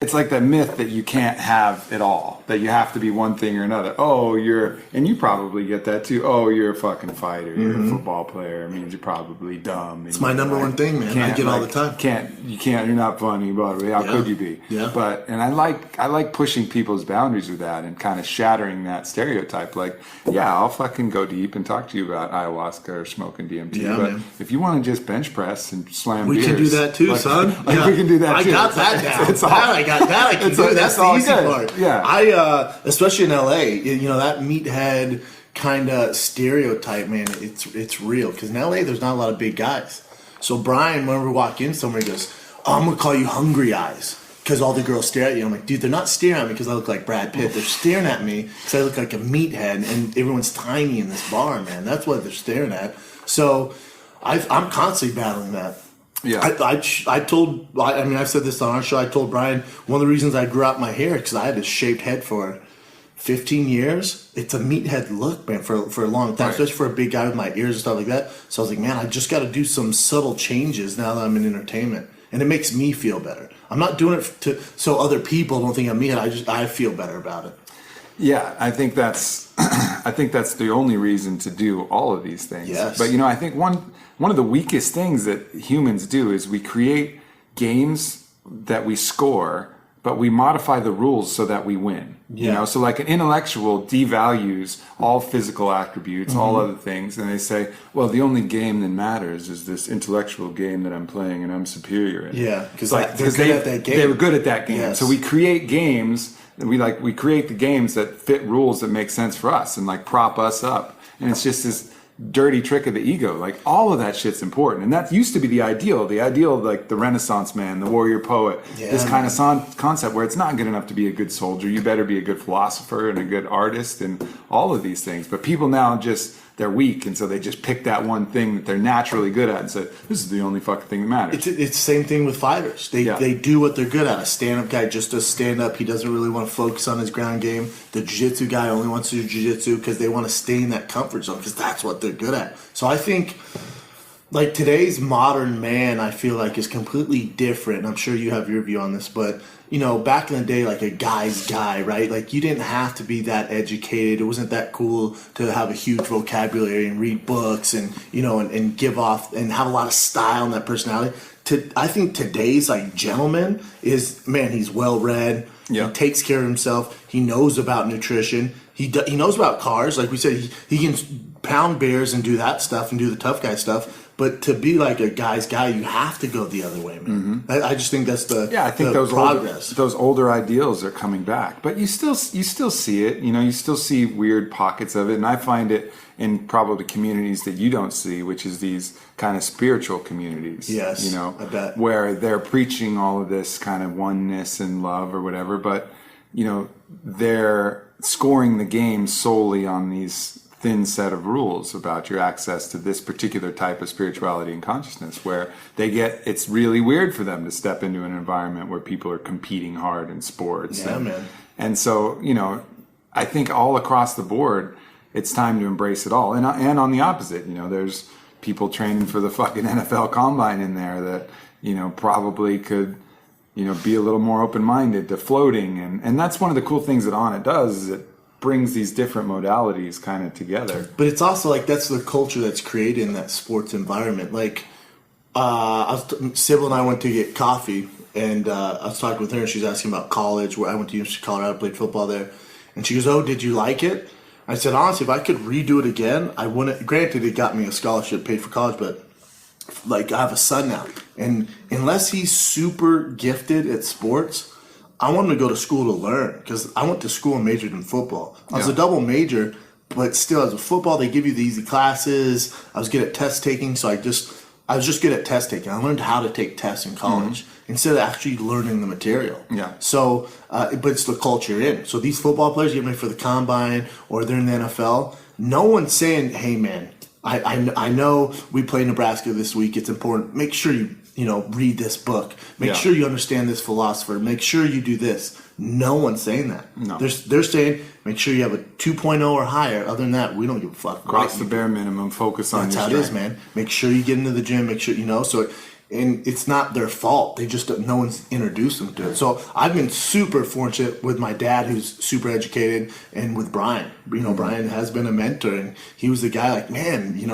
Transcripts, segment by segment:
It's like that myth that you can't have it all, that you have to be one thing or another. And you probably get that too. Oh, you're a fucking fighter. You're a football player. It means you're probably dumb. It's my number one thing, man. I get all the time. You're not funny, but how could you be? Yeah. And I like pushing people's boundaries with that and kind of shattering that stereotype. Like, yeah, I'll fucking go deep and talk to you about ayahuasca or smoking DMT. Yeah, but man. if you want to just bench press and slam we beers, can do that too, son. We can do that too. I got that down. I can do. That's the easy part. Yeah. I especially in LA, that meathead kind of stereotype, man. It's real because in LA there's not a lot of big guys. So Brian, whenever we walk in somewhere, he goes, "Oh, I'm gonna call you Hungry Eyes." Because all the girls stare at you. I'm like, dude, they're not staring at me because I look like Brad Pitt. They're staring at me because I look like a meathead, and everyone's tiny in this bar, man. That's what they're staring at. So I'm constantly battling that. Yeah. I've said this on our show. I told Brian one of the reasons I grew out my hair because I had a shaved head for 15 years. It's a meathead look, man, for a long time, especially for a big guy with my ears and stuff like that. So I was like, man, I just got to do some subtle changes now that I'm in entertainment. And it makes me feel better. I'm not doing it so other people don't think I'm meathead. I feel better about it. Yeah, I think that's the only reason to do all of these things. Yes. But I think one of the weakest things that humans do is we create games that we score, but we modify the rules so that we win. Yeah. So like an intellectual devalues all physical attributes, all other things, and they say, well, the only game that matters is this intellectual game that I'm playing, and I'm superior in. Yeah, because they're good at that game. They were good at that game. Yes. So we create games. We create the games that fit rules that make sense for us and like prop us up. And it's just this dirty trick of the ego. Like all of that shit's important. And that used to be the ideal of like the Renaissance man, the warrior poet, this kind of concept where it's not good enough to be a good soldier. You better be a good philosopher and a good artist and all of these things. But people now they're weak, and so they just pick that one thing that they're naturally good at and say, this is the only fucking thing that matters. It's the same thing with fighters. They do what they're good at. A stand-up guy just does stand-up. He doesn't really want to focus on his ground game. The jiu-jitsu guy only wants to do jiu-jitsu because they want to stay in that comfort zone because that's what they're good at. So I think, like, today's modern man, I feel like, is completely different. I'm sure you have your view on this, but back in the day, like a guy's guy, right? Like you didn't have to be that educated. It wasn't that cool to have a huge vocabulary and read books and, and give off and have a lot of style and that personality. I think today's like gentleman is, man, he's well read. Yeah. He takes care of himself. He knows about nutrition. He knows about cars. Like we said, he can pound bears and do that stuff and do the tough guy stuff. But to be like a guy's guy, you have to go the other way, man. Mm-hmm. I just think that's I think those progress. Those older ideals are coming back, but you still see it. You still see weird pockets of it, and I find it in probably communities that you don't see, which is these kind of spiritual communities. Yes, I bet. Where they're preaching all of this kind of oneness and love or whatever, but they're scoring the game solely on these thin set of rules about your access to this particular type of spirituality and consciousness, where it's really weird for them to step into an environment where people are competing hard in sports. Yeah, man. And so, I think all across the board, it's time to embrace it all. And on the opposite, there's people training for the fucking NFL combine in there that, probably could, be a little more open-minded to floating. And that's one of the cool things that On It does, is it brings these different modalities kind of together. But it's also like that's the culture that's created in that sports environment. Like, Sybil and I went to get coffee, and I was talking with her, and she was asking about college, where I went to University of Colorado, played football there. And she goes, "Oh, did you like it?" I said, honestly, if I could redo it again, I wouldn't. Granted, it got me a scholarship, paid for college, but like I have a son now, and unless he's super gifted at sports, I want him to go to school to learn, because I went to school and majored in football. I was a double major, but still, as a football, they give you the easy classes. I was good at test taking, so I was just good at test taking. I learned how to take tests in college instead of actually learning the material. Yeah. So, but it's the culture you're in. So these football players getting ready for the combine or they're in the NFL, no one's saying, "Hey, man, I know we play Nebraska this week. It's important. Make sure you read this book. Make sure you understand this philosopher. Make sure you do this." No one's saying that. No. They're saying, make sure you have a 2.0 or higher. Other than that, we don't give a fuck. Cross the bare minimum. Focus on That's your how strength. it is, man. Make sure you get into the gym. Make sure, so and it's not their fault. They just no one's introduced them to it. So I've been super fortunate with my dad, who's super educated, and with Brian. Brian has been a mentor, and he was the guy like, man, you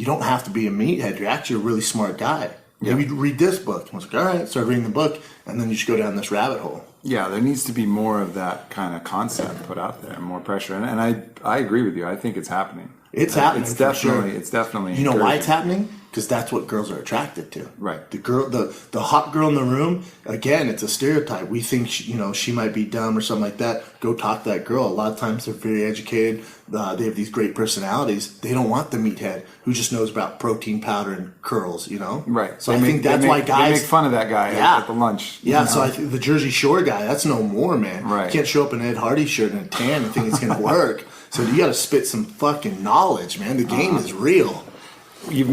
don't have to be a meathead. You're actually a really smart guy. Maybe read this book. I was like, all right, started reading the book, and then you just go down this rabbit hole. Yeah, there needs to be more of that kind of concept put out there, more pressure. And I agree with you. I think it's happening. It's happening. It's definitely. You know why it's happening? Because that's what girls are attracted to. Right. The hot girl in the room. Again, it's a stereotype. We think she might be dumb or something like that. Go talk to that girl. A lot of times they're very educated. They have these great personalities. They don't want the meathead who just knows about protein powder and curls. Right. So I think that's why guys they make fun of that guy at the lunch. Yeah. So I think the Jersey Shore guy, that's no more, man. Right. You can't show up in an Ed Hardy shirt and a tan and think it's gonna work. So you got to spit some fucking knowledge, man. The game is real. You've